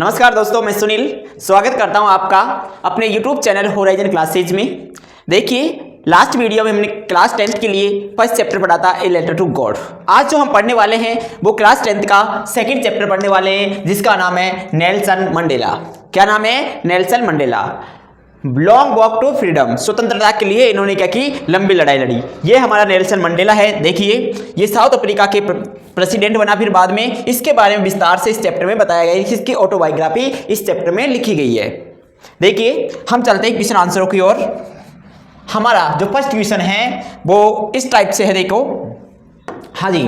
नमस्कार दोस्तों, मैं सुनील स्वागत करता हूं आपका अपने YouTube चैनल होराइजन क्लासेज में। देखिए, लास्ट वीडियो में हमने क्लास 10th के लिए फर्स्ट चैप्टर पढ़ा था ए लेटर टू गॉड। आज जो हम पढ़ने वाले हैं वो क्लास 10th का सेकंड चैप्टर पढ़ने वाले हैं, जिसका नाम है नेल्सन मंडेला। क्या नाम है? Nelson Mandela. Long walk to freedom, स्वतंत्रता के लिए इन्होंने क्या की? लंबी लड़ाई लड़ी। ये हमारा नेल्सन मंडेला है। देखिए, ये साउथ अफ्रीका के प्रेसिडेंट बना फिर बाद में। इसके बारे में विस्तार से इस चैप्टर में बताया गया है। इसकी ऑटोबायोग्राफी इस चैप्टर में लिखी गई है। देखिए, हम चलते हैं क्वेश्चन आंसरों की ओर। हमारा जो फर्स्ट क्वेश्चन है वो इस टाइप से है, देखो। हाँ जी,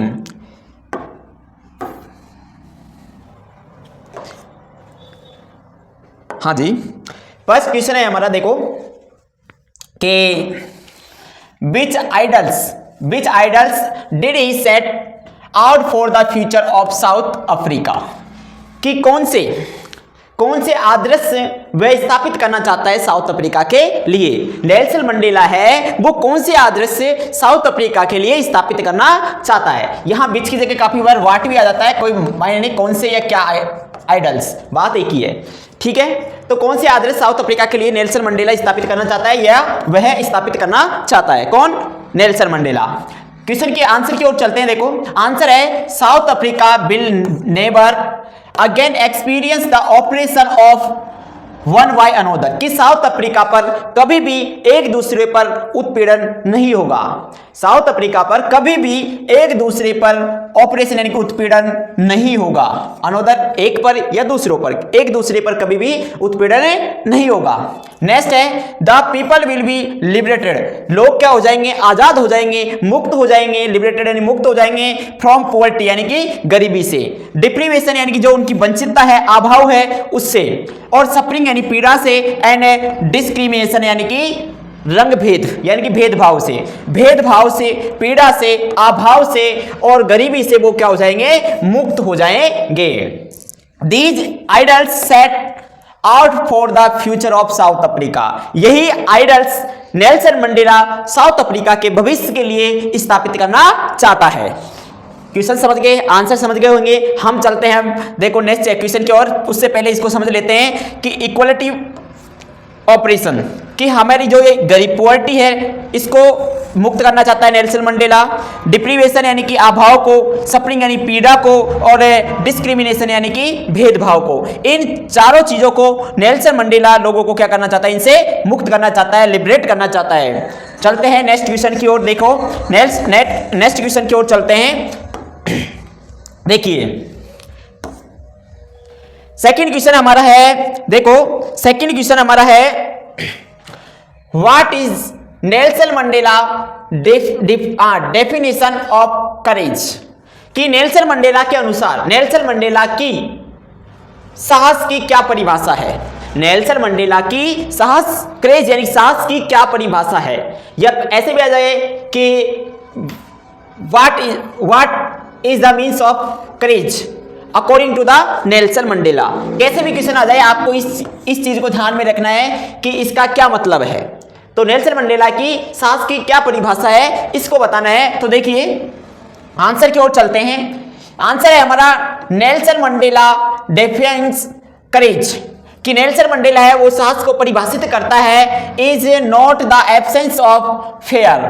हाँ जी, फर्स्ट क्वेश्चन है हमारा, देखो कि which idols did he set out for the future of South Africa, कि कौन से आदर्श वह स्थापित करना चाहता है साउथ अफ्रीका के लिए। नेल्सन मंडेला है वो कौन से आदर्श साउथ अफ्रीका के लिए स्थापित करना चाहता है। यहां बीच की जगह काफी बार वाट भी आ जाता है, कोई मायने नहीं कौन से या क्या आइडल्स, बात एक ही है। ठीक है, तो कौन से आदर्श साउथ अफ्रीका के लिए नेल्सन मंडेला स्थापित करना चाहता है या वह स्थापित करना चाहता है? कौन? Nelson Mandela. क्वेश्चन के आंसर की ओर चलते हैं। देखो, आंसर है south Africa will never again experience the operation of one by another, कि साउथ अफ्रीका पर कभी भी एक दूसरे पर उत्पीड़न नहीं होगा। साउथ अफ्रीका पर कभी भी एक दूसरे पर ऑपरेशन यानी कि उत्पीड़न नहीं होगा। अनोदर, एक पर या दूसरों पर, एक दूसरे पर कभी भी उत्पीड़न नहीं होगा। नेक्स्ट है the people will be liberated, लोग क्या हो जाएंगे? आजाद हो जाएंगे, मुक्त हो जाएंगे। लिबरेटेड यानी मुक्त हो जाएंगे फ्रॉम पॉवर्टी यानी कि गरीबी से, डिप्रीवेशन यानी कि जो उनकी वंचितता है, अभाव है, उससे, और सफरिंग यानी पीड़ा से, एंड डिस्क्रिमिनेशन यानी कि रंग भेद यानी कि भेदभाव से, पीड़ा से, अभाव से और गरीबी से वो क्या हो जाएंगे? मुक्त हो जाएंगे। These idols set out for the future of South Africa, यही idols Nelson Mandela South Africa के भविष्य के लिए स्थापित करना चाहता है। क्वेश्चन समझ गए, आंसर समझ गए होंगे। हम चलते हैं, हम देखो नेक्स्ट क्वेश्चन की ओर। उससे पहले इसको समझ लेते हैं कि इक्वलिटी ऑपरेशन, कि हमारी जो ये गरीब पॉवर्टी है इसको मुक्त करना चाहता है नेल्सन मंडेला। डिप्रीवेशन यानी कि अभाव को, सफरिंग यानी पीड़ा को, और डिस्क्रिमिनेशन यानी कि भेदभाव को, इन चारों चीजों को नेल्सन मंडेला लोगों को क्या करना चाहता है? इनसे मुक्त करना चाहता है, लिबरेट करना चाहता है। चलते हैं नेक्स्ट क्वेश्चन की ओर। देखो, नेक्स्ट क्वेश्चन की ओर चलते हैं। देखिए, सेकंड क्वेश्चन हमारा है, देखो सेकंड क्वेश्चन हमारा है what is Nelson Mandela definition of courage, कि नेल्सन मंडेला के अनुसार नेल्सन मंडेला की साहस की क्या परिभाषा है। नेल्सन मंडेला की साहस, करेज यानी साहस की क्या परिभाषा है, या ऐसे भी आ जाए कि what is the means of courage according to the Nelson Mandela. कैसे भी क्वेश्चन आ जाए, आपको इस चीज को ध्यान में रखना है कि इसका क्या मतलब है। तो नेल्सन मंडेला की साहस की क्या परिभाषा है, इसको बताना है। तो देखिए, आंसर की ओर चलते हैं। आंसर है हमारा नेल्सन मंडेला डिफाइंस करेज, कि नेल्सन मंडेला है वो साहस को परिभाषित करता है is not the absence of fair,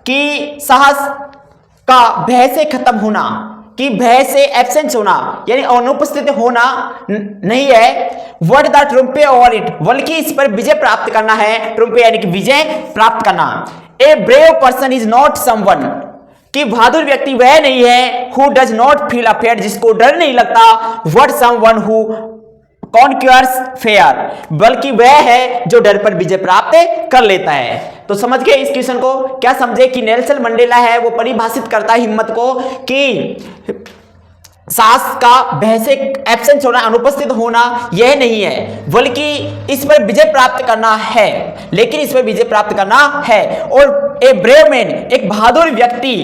कि साहस का भय से खत्म होना, कि भय से एब्सेंस होना यानी अनुपस्थित होना नहीं है। वर्ड द ट्रुम्पे ओवर इट, बल्कि इस पर विजय प्राप्त करना है। ट्रुम्पे यानी कि विजय प्राप्त करना। A brave person is not someone, कि बहादुर व्यक्ति वह नहीं है who does not feel afraid, जिसको डर नहीं लगता। वर्ड समवन हु कॉन्क्यूअर्स फेयर, बल्कि वह है जो डर पर विजय प्राप्त कर लेता है। तो समझ गए इस क्वेश्चन को? क्या समझे कि नेल्सन मंडेला है वो परिभाषित करता है हिम्मत को कि साहस का भय से एब्सेंस होना, अनुपस्थित होना यह नहीं है, बल्कि इस पर विजय प्राप्त करना है। लेकिन इस पर विजय प्राप्त करना है। और ए ब्रेव मैन, एक बहादुर व्यक्ति,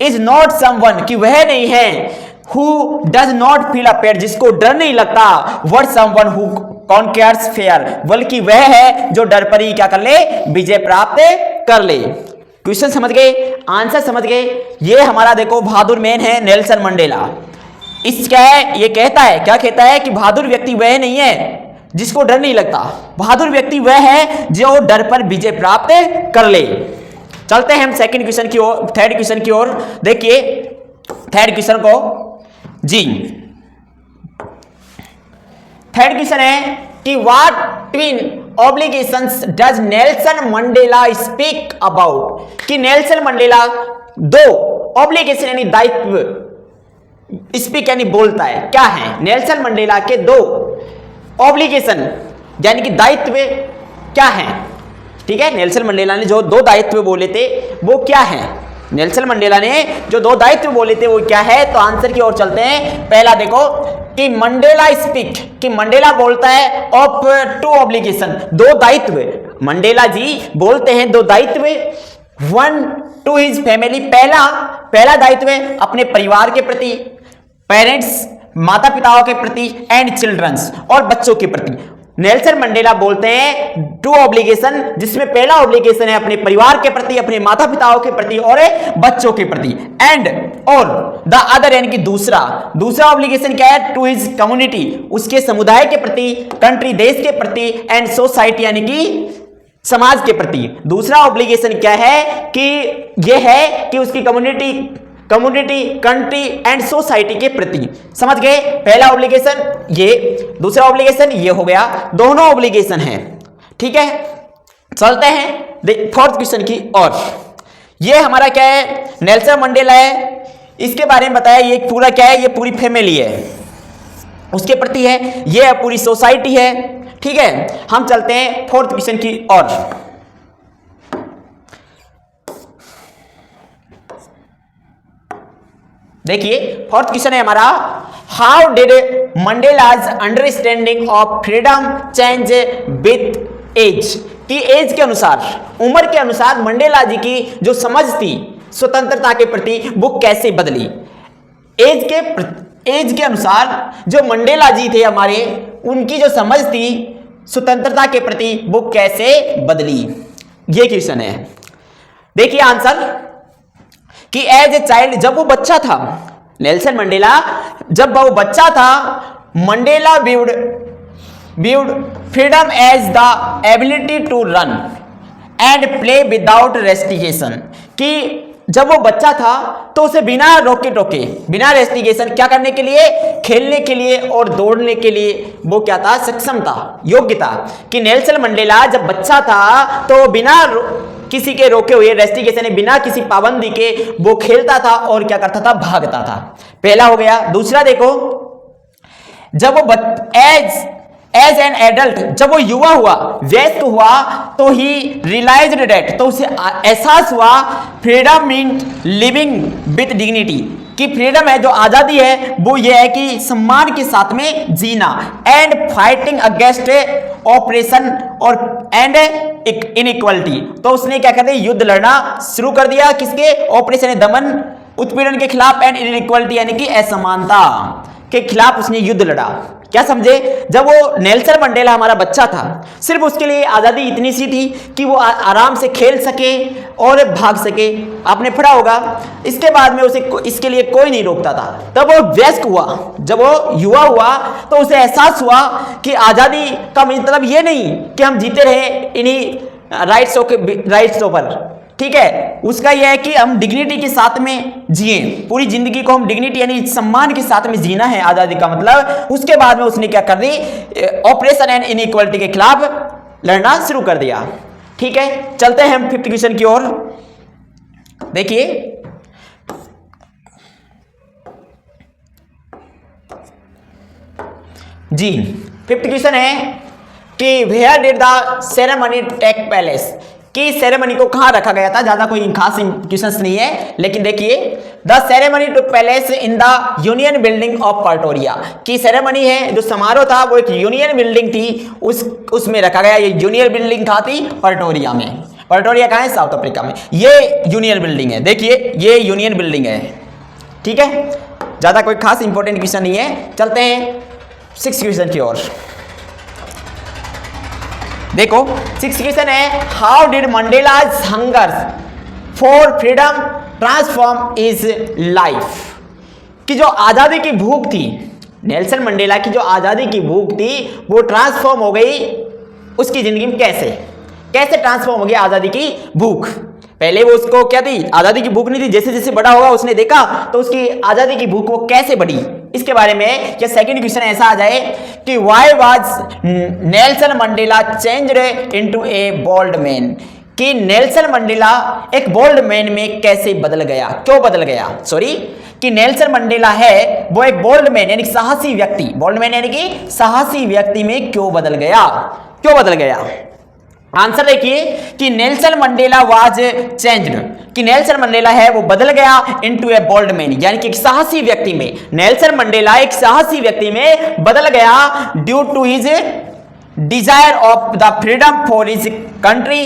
इज नॉट समवन, कि वह नहीं है who does not feel afraid, जिसको डर नहीं लगता। what someone who conquers fear, बल्कि वह है जो डर पर ही क्या कर ले? विजय प्राप्त कर ले। क्वेश्चन समझ गए, आंसर समझ गए। ये हमारा देखो बहादुर मैन है नेल्सन मंडेला। इस क्या है, ये कहता है, क्या कहता है कि बहादुर व्यक्ति वह नहीं है जिसको डर नहीं लगता, बहादुर व्यक्ति वह है जो डर पर विजय प्राप्त कर ले। चलते हैं हम सेकंड क्वेश्चन की ओर, थर्ड क्वेश्चन की ओर। देखिए थर्ड क्वेश्चन को जी, थर्ड क्वेश्चन है कि what twin obligations does Nelson Mandela speak about, कि नेल्सन मंडेला दो ऑब्लिगेशन यानी दायित्व, स्पीक यानी बोलता है, क्या है नेल्सन मंडेला के दो ऑब्लिगेशन यानी कि दायित्व क्या है। ठीक है, नेल्सन मंडेला ने जो दो दायित्व बोले थे वो क्या है, नेल्सन मंडेला ने जो दो दायित्व बोले थे वो क्या है। तो आंसर की ओर चलते हैं। पहला देखो कि मंडेला स्पीक, कि मंडेला बोलता है ऑफ टू ऑब्लिगेशन, दो दायित्व, मंडेला जी बोलते हैं दो दायित्व, वन टू हिज फैमिली, पहला दायित्व है अपने परिवार के प्रति, पेरेंट्स माता पिताओं के प्रति, एंड चिल्ड्रंस और बच्चों के प्रति। नेल्सन मंडेला बोलते हैं टू ऑब्लिगेशन, जिसमें पहला ऑब्लिगेशन है अपने परिवार के प्रति, अपने माता पिताओं के प्रति और बच्चों के प्रति, एंड और द अदर यानी कि दूसरा ऑब्लिगेशन क्या है, टू हिज कम्युनिटी, उसके समुदाय के प्रति, कंट्री देश के प्रति, एंड सोसाइटी यानी कि समाज के प्रति। दूसरा ऑब्लिगेशन क्या है कि यह है कि उसकी कम्युनिटी, कंट्री एंड सोसाइटी के प्रति। समझ गए, पहला ऑब्लिगेशन ये, दूसरा ऑब्लिगेशन ये हो गया, दोनों ऑब्लिगेशन हैं। ठीक है, चलते हैं फोर्थ क्वेश्चन की और। ये हमारा क्या है, नेल्सन मंडेला है, इसके बारे में बताया, ये पूरा क्या है, ये पूरी फैमिली है उसके प्रति है, ये पूरी सोसाइटी है। ठीक है, हम चलते हैं फोर्थ क्वेश्चन की और। देखिए फोर्थ क्वेश्चन है हमारा, how did Mandela's understanding of freedom change with age, कि एज के अनुसार, उम्र के अनुसार मंडेला जी की जो समझ थी स्वतंत्रता के प्रति वो कैसे बदली। एज के अनुसार जो मंडेला जी थे हमारे, उनकी जो समझ थी स्वतंत्रता के प्रति वो कैसे बदली, ये क्वेश्चन है। देखिए आंसर कि एज ए चाइल्ड, जब वो बच्चा था, नेल्सन मंडेला जब वो बच्चा था, Mandela viewed freedom as the ability to run and play without restriction, कि जब वो बच्चा था तो उसे बिना रोके टोके, बिना रेस्ट्रिक्शन क्या करने के लिए, खेलने के लिए और दौड़ने के लिए वो क्या था, सक्षम था, योग्य था। कि नेल्सन मंडेला जब बच्चा था तो बिना किसी के रोके हुए, रेस्ट्रिक्शन बिना किसी पाबंदी के वो खेलता था और क्या करता था, भागता था। पहला हो गया। दूसरा देखो, जब वो एज एन एडल्ट, जब वो युवा हुआ, वयस्क हुआ, तो ही रियलाइज्ड दैट, तो उसे एहसास हुआ freedom mean living with dignity, कि फ्रीडम है जो आजादी है वो ये है कि सम्मान के साथ में जीना, एंड फाइटिंग अगेंस्ट ऑपरेशन और एंड इनइक्वालिटी, तो उसने क्या कर दिया, युद्ध लड़ना शुरू कर दिया, किसके, ऑपरेशन दमन उत्पीड़न के खिलाफ, एंड इनइक्वालिटी यानी कि असमानता के खिलाफ उसने युद्ध लड़ा। क्या समझे, जब वो नेल्सन मंडेला हमारा बच्चा था, सिर्फ उसके लिए आज़ादी इतनी सी थी कि वो आराम से खेल सके और भाग सके, आपने पढ़ा होगा। इसके बाद में उसे इसके लिए कोई नहीं रोकता था। तब वो वयस्क हुआ, जब वो युवा हुआ तो उसे एहसास हुआ कि आज़ादी का मतलब ये नहीं कि हम जीते रहे इन्हीं राइट्सों पर, ठीक है, उसका यह है कि हम डिग्निटी के साथ में जिए, पूरी जिंदगी को हम डिग्निटी यानी सम्मान के साथ में जीना है, आजादी का मतलब। उसके बाद में उसने क्या कर दी, ऑपरेशन एंड इनइक्वालिटी के खिलाफ लड़ना शुरू कर दिया। ठीक है, चलते हैं हम फिफ्थ क्वेश्चन की ओर। देखिए जी, फिफ्थ क्वेश्चन है कि where did the ceremony take place, कि सेरेमनी को कहां रखा गया था। ज्यादा कोई खास क्वेश्चंस नहीं है, लेकिन देखिए the ceremony took place in the union building of Pretoria, की सेरेमनी है जो समारोह था वो एक यूनियन बिल्डिंग थी, उसमें रखा गया। ये यूनियन बिल्डिंग कहां थी, प्रेटोरिया में। प्रेटोरिया कहां है, साउथ अफ्रीका में। ये यूनियन बिल्डिंग है, देखिए ये यूनियन बिल्डिंग है। ठीक है, ज्यादा कोई खास इंपॉर्टेंट क्वेश्चन नहीं है। चलते हैं सिक्स क्वेश्चन की ओर। देखो सिक्स क्वेश्चन है, how did Mandela's hunger for freedom transform is life, कि जो आजादी की भूख थी, नेल्सन मंडेला की जो आजादी की भूख थी वो ट्रांसफॉर्म हो गई उसकी जिंदगी में। कैसे ट्रांसफॉर्म हो गई आजादी की भूख? पहले वो उसको क्या थी, आजादी की भूख नहीं थी, जैसे जैसे बड़ा होगा उसने देखा तो उसकी आजादी की भूख वो कैसे बढ़ी, इसके बारे में या सेकंड क्वेश्चन ऐसा आ जाए कि why was Nelson Mandela changed into a bold man, कि नेल्सन मंडेला एक बोल्ड मैन में कैसे बदल गया, क्यों बदल गया, सॉरी, कि नेल्सन मंडेला है वो एक बोल्ड मैन यानी साहसी व्यक्ति, बोल्ड मैन यानी कि साहसी व्यक्ति में क्यों बदल गया? आंसर देखिए कि नेल्सन मंडेला वाज चेंज्ड, कि नेल्सन मंडेला है वो बदल गया इनटू ए बोल्ड मैन, यानी कि एक साहसी व्यक्ति में। नेल्सन मंडेला एक साहसी व्यक्ति में बदल गया due to his desire of the freedom for his country,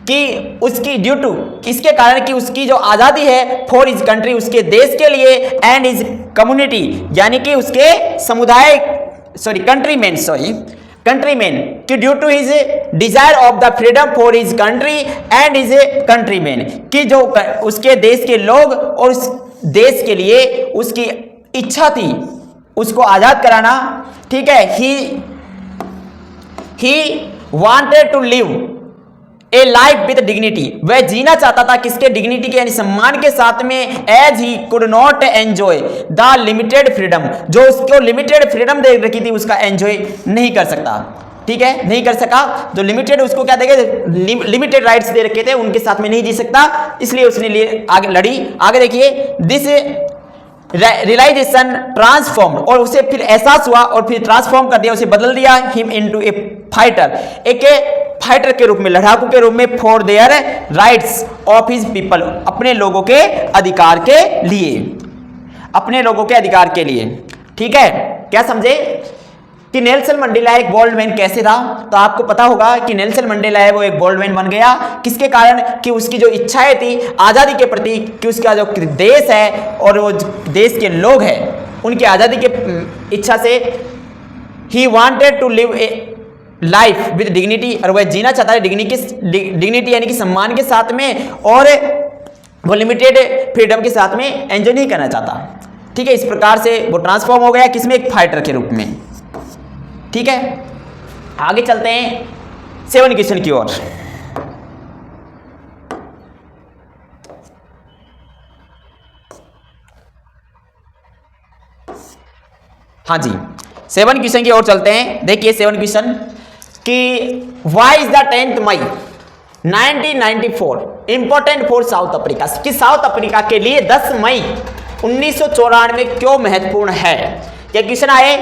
कि उसकी ड्यू टू, इसके कारण कि उसकी जो आजादी है फॉर हिज कंट्री, उसके देश के लिए, एंड हिज कम्युनिटी यानी कि उसके समुदाय, कंट्रीमैन, कि due to his desire of the freedom for his country and his countryman, कि जो उसके देश के लोग और उस देश के लिए उसकी इच्छा थी उसको आजाद कराना, ठीक है। He wanted to live a life with dignity, वह जीना चाहता था किसके, डिग्निटी के यानी सम्मान के साथ में, as he could not enjoy the limited freedom, जो उसको लिमिटेड फ्रीडम दे रखी थी उसका एंजॉय नहीं कर सकता, ठीक है, नहीं कर सका। जो लिमिटेड उसको क्या देंगे, लिमिटेड राइट्स दे रखे थे उनके साथ में नहीं जी सकता, इसलिए उसने लिए आगे लड़ी। आगे देखिए, दिस रियलाइजेशन ट्रांसफॉर्म, और उसे फिर एहसास हुआ और फिर ट्रांसफॉर्म कर दिया, उसे बदल दिया हिम इनटू ए फाइटर, एक फाइटर के रूप में, लड़ाकू के रूप में, for their rights of his people, अपने लोगों के अधिकार के लिए, ठीक है। क्या समझे कि नेल्सन मंडेला एक बोल्ड मैन कैसे था? तो आपको पता होगा कि नेल्सन मंडेला है वो एक बोल्ड मैन बन गया, किसके कारण, कि उसकी जो इच्छाएं थी आजादी के प्रति, कि उसका जो देश है और वो देश के लोग हैं उनकी आजादी के इच्छा से, he wanted to live a life with dignity, और वह जीना चाहता है डिग्निटी यानी कि सम्मान के साथ में, और वो लिमिटेड फ्रीडम के साथ में एंजॉय नहीं करना चाहता, ठीक है। इस प्रकार से वो ट्रांसफॉर्म हो गया किसमें, एक फाइटर के रूप में, ठीक है। आगे चलते हैं 7 क्वेश्चन की ओर। हाँ जी, 7 क्वेश्चन की ओर चलते हैं। देखिए 7 क्वेश्चन कि why is the 10th May 1994 important for South Africa, कि साउथ अफ्रीका के लिए 10 मई 1994 क्यों महत्वपूर्ण है। क्या क्वेश्चन आए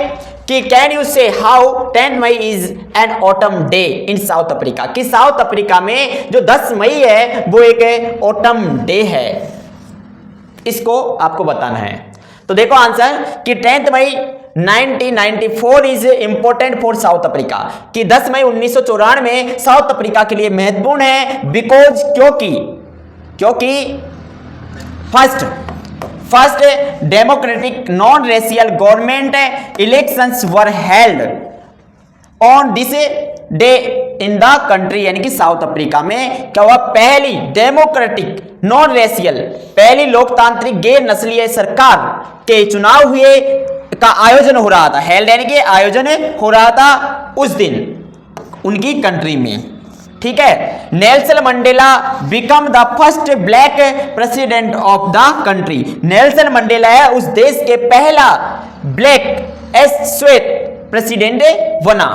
कि can you say how 10 May is an autumn day in South Africa, कि साउथ अफ्रीका में जो 10 मई है वो एक ऑटम डे है, इसको आपको बताना है। तो देखो आंसर कि 10th May 1994 is important for South Africa, कि 10 मई 1994 में साउथ अफ्रीका के लिए महत्वपूर्ण है, बिकॉज क्योंकि first democratic non racial government elections were held on this day in the country, यानी कि साउथ अफ्रीका में क्या हुआ, पहली डेमोक्रेटिक नॉन रेशियल, पहली लोकतांत्रिक गैर नस्लीय सरकार के चुनाव हुए का आयोजन हो रहा था, हेल्ड यानी कि आयोजन हो रहा था उस दिन उनकी कंट्री में, ठीक है। Nelson Mandela become the first black president of the country, Nelson Mandela है उस देश के पहला ब्लैक श्वेत प्रेसिडेंट बना।